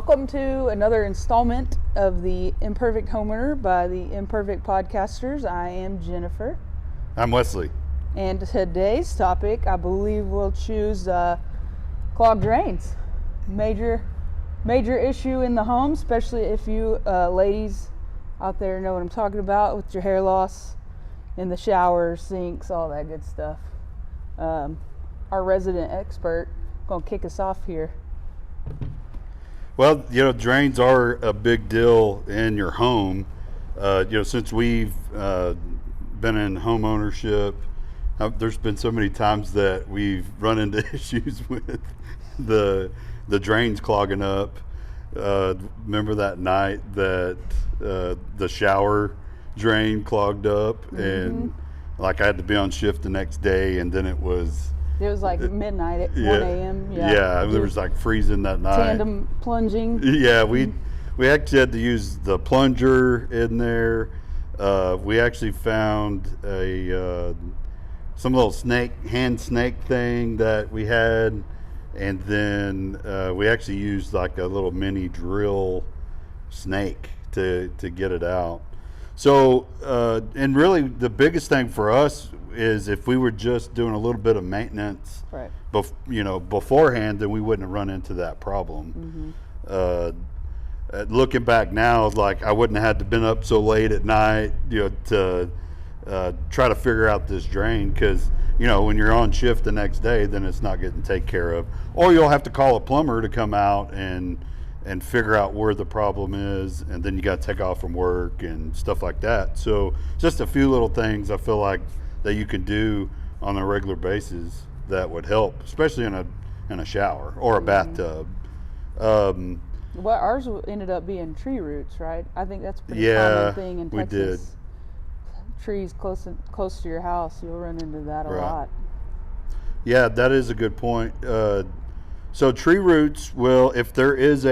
Welcome to another installment of the Imperfect Homeowner by the Imperfect Podcasters. I am Jennifer. I'm Wesley. And today's topic, I believe we'll choose clogged drains. Major issue in the home, especially if you ladies out there know what I'm talking about with your hair loss in the shower, sinks, all that good stuff. Our resident expert gonna kick us off here. Well, drains are a big deal in your home. Since we've been in home ownership, there's been so many times that we've run into issues with the drains clogging up. Remember that night that the shower drain clogged up, and like I had to be on shift the next day, and then it was like midnight at 1 a.m. Yeah, there was like freezing that night. Tandem plunging. Yeah, we actually had to use the plunger in there. We actually found some little hand snake thing that we had, and then we actually used like a little mini drill snake to get it out. So, and really the biggest thing for us is if we were just doing a little bit of maintenance, right, beforehand, then we wouldn't have run into that problem. Looking back now, like I wouldn't have had to been up so late at night, to try to figure out this drain, because when you're on shift the next day, then it's not getting taken care of, or you'll have to call a plumber to come out and figure out where the problem is, and then you got to take off from work and stuff like that. So just a few little things I feel like that you can do on a regular basis that would help, especially in a shower or a bathtub. Well, ours ended up being tree roots, right? I think that's a pretty common thing in Texas. We did. Trees close to your house, you'll run into that a lot. Yeah, that is a good point. So tree roots will, if there is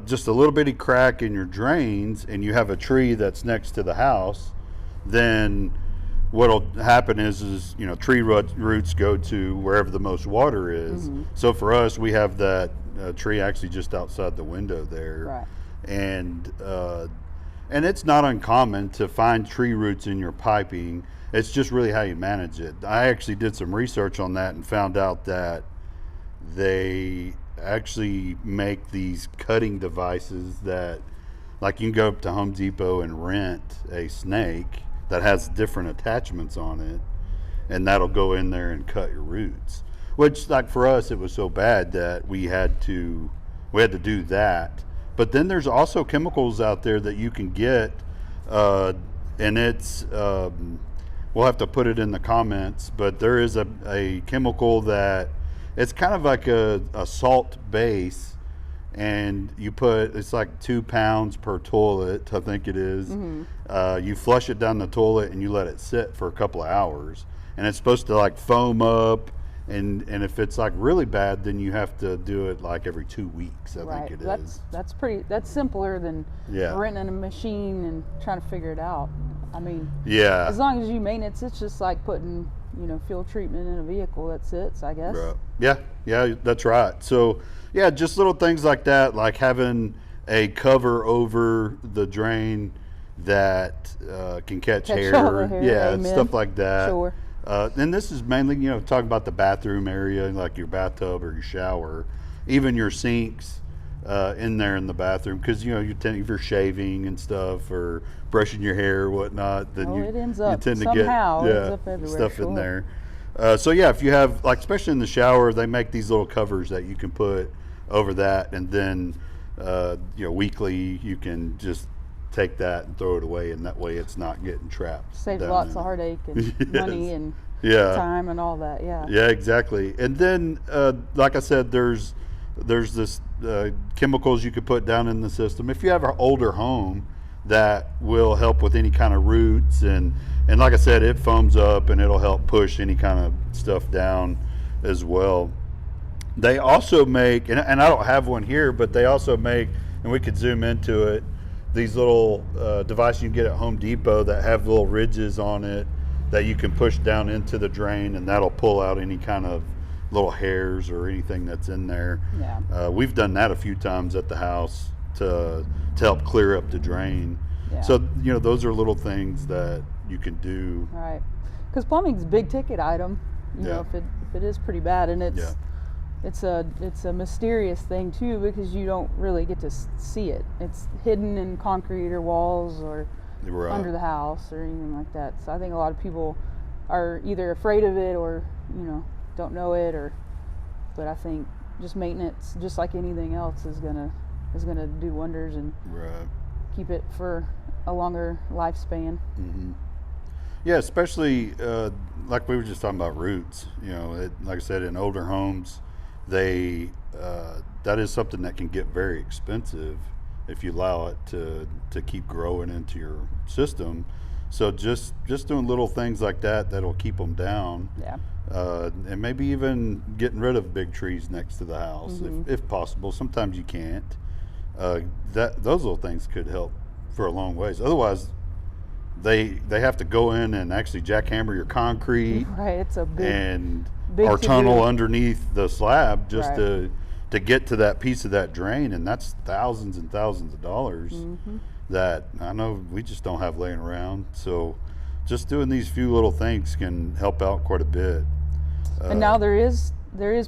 just a little bitty crack in your drains and you have a tree that's next to the house, then what'll happen is tree roots go to wherever the most water is. So for us, we have that tree actually just outside the window there. Right. And it's not uncommon to find tree roots in your piping. It's just really how you manage it. I actually did some research on that and found out that they actually make these cutting devices that, like, you can go up to Home Depot and rent a snake that has different attachments on it, and that'll go in there and cut your roots. Which, like, for us, it was so bad that we had to do that. But then there's also chemicals out there that you can get, and it's we'll have to put it in the comments, but there is a chemical that it's kind of like a salt base, and it's like 2 pounds per toilet, I think it is. You flush it down the toilet and you let it sit for a couple of hours, and it's supposed to like foam up, and if it's like really bad, then you have to do it like every 2 weeks, I think it is. That's simpler than renting a machine and trying to figure it out. I mean, as long as you maintenance, it's just like putting fuel treatment in a vehicle that sits, I guess. Right. Yeah, that's right. So just little things like that, like having a cover over the drain that can catch hair. Yeah, Amen. Stuff like that. Sure. And this is mainly, talking about the bathroom area, like your bathtub or your shower, even your sinks in there in the bathroom, because if you're shaving and stuff or brushing your hair or whatnot, then you ends up to get ends up everywhere, stuff in there. So if you have, like, especially in the shower, they make these little covers that you can put over that, and then weekly you can just take that and throw it away, and that way it's not getting trapped. Saves lots of heartache and money and time and all that. Yeah, exactly. And then like I said, there's this chemicals you could put down in the system if you have an older home that will help with any kind of roots, and like I said, it foams up and it'll help push any kind of stuff down as well. They also make, and I don't have one here, but they also make, and we could zoom into it, these little devices you can get at Home Depot that have little ridges on it that you can push down into the drain, and that'll pull out any kind of little hairs or anything that's in there. Yeah. We've done that a few times at the house to help clear up the drain. Yeah. So those are little things that you can do. Right. Because plumbing's a big ticket item. You know, if it is pretty bad, and it's a mysterious thing too, because you don't really get to see it. It's hidden in concrete or walls or under the house or anything like that. So I think a lot of people are either afraid of it or don't know it, but I think just maintenance, just like anything else, is gonna do wonders and keep it for a longer lifespan. Mm-hmm. Yeah, especially like we were just talking about roots. Like I said, in older homes, that is something that can get very expensive if you allow it to keep growing into your system. So just doing little things like that'll keep them down. Yeah. And maybe even getting rid of big trees next to the house, if possible. Sometimes you can't. Those little things could help for a long ways. Otherwise, they have to go in and actually jackhammer your concrete, right? It's a big or tunnel underneath the slab just right. to get to that piece of that drain, and that's thousands and thousands of dollars that I know we just don't have laying around. So just doing these few little things can help out quite a bit. And now there is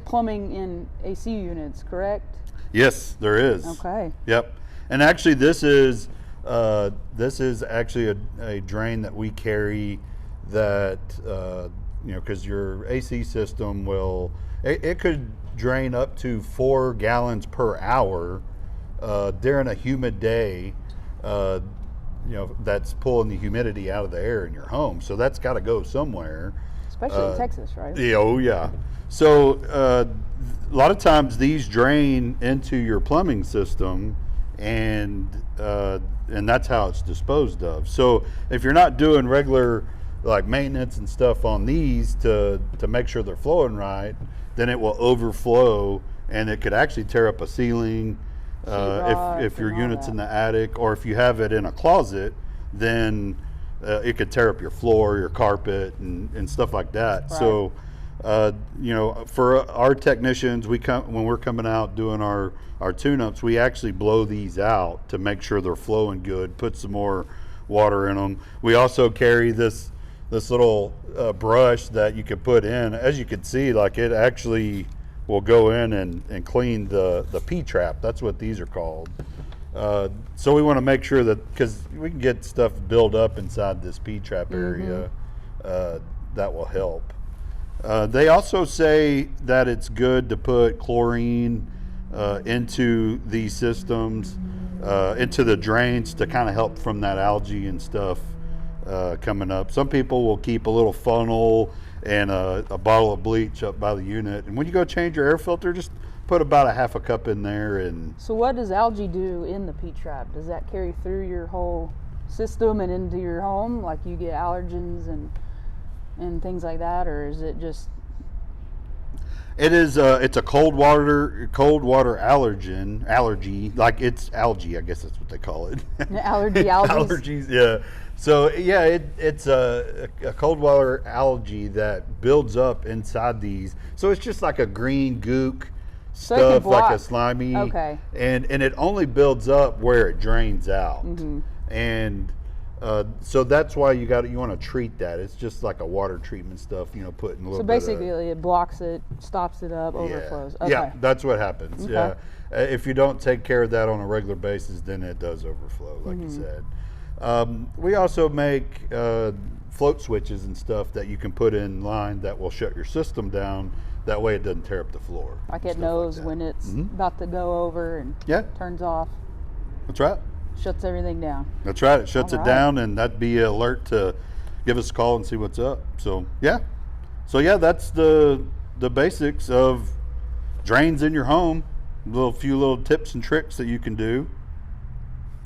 plumbing in AC units, correct? Yes, there is. Okay. Yep. And actually, this is actually a drain that we carry that because your AC system it could drain up to 4 gallons per hour during a humid day. That's pulling the humidity out of the air in your home. So that's got to go somewhere. Especially in Texas, right? Yeah, oh yeah. So a lot of times these drain into your plumbing system, and that's how it's disposed of. So if you're not doing regular like maintenance and stuff on these to make sure they're flowing right, then it will overflow, and it could actually tear up a ceiling. If your unit's in the attic, or if you have it in a closet, then it could tear up your floor, your carpet, and stuff like that. Right. So, for our technicians, when we're coming out doing our tune-ups, we actually blow these out to make sure they're flowing good, put some more water in them. We also carry this little brush that you can put in. As you can see, like, it actually will go in and clean the P-trap. That's what these are called. So we want to make sure that, because we can get stuff build up inside this P-trap area, that will help. They also say that it's good to put chlorine into these systems, into the drains, to kind of help from that algae and stuff coming up. Some people will keep a little funnel and a bottle of bleach up by the unit, and when you go change your air filter, just put about a half a cup in there. And so what does algae do in the P-trap? Does that carry through your whole system and into your home, like you get allergens and things like that, or is it just? It's a cold water allergy, like it's algae, I guess that's what they call it. Algae. Allergies, yeah. So yeah, it's a cold water algae that builds up inside these. So it's just like a green gook stuff, like a slimy. Okay. And it only builds up where it drains out. And so that's why you want to treat that. It's just like a water treatment stuff, putting a little. So basically, it blocks it, stops it up, overflows. Okay. Yeah, that's what happens. Okay. Yeah, if you don't take care of that on a regular basis, then it does overflow, like you said. We also make float switches and stuff that you can put in line that will shut your system down. That way, it doesn't tear up the floor. Like it knows when it's about to go over and turns off. That's right. Shuts everything down. That's right. It shuts it down, and that'd be an alert to give us a call and see what's up. So yeah, that's the basics of drains in your home. Few little tips and tricks that you can do.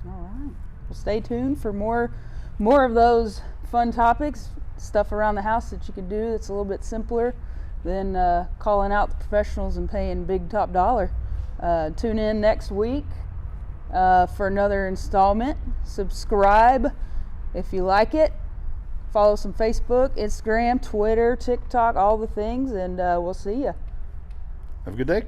All right. Well, stay tuned for more of those fun topics, stuff around the house that you can do that's a little bit simpler than calling out the professionals and paying big top dollar. Tune in next week for another installment. Subscribe if you like it. Follow us on Facebook, Instagram, Twitter, TikTok, all the things, and we'll see you. Have a good day.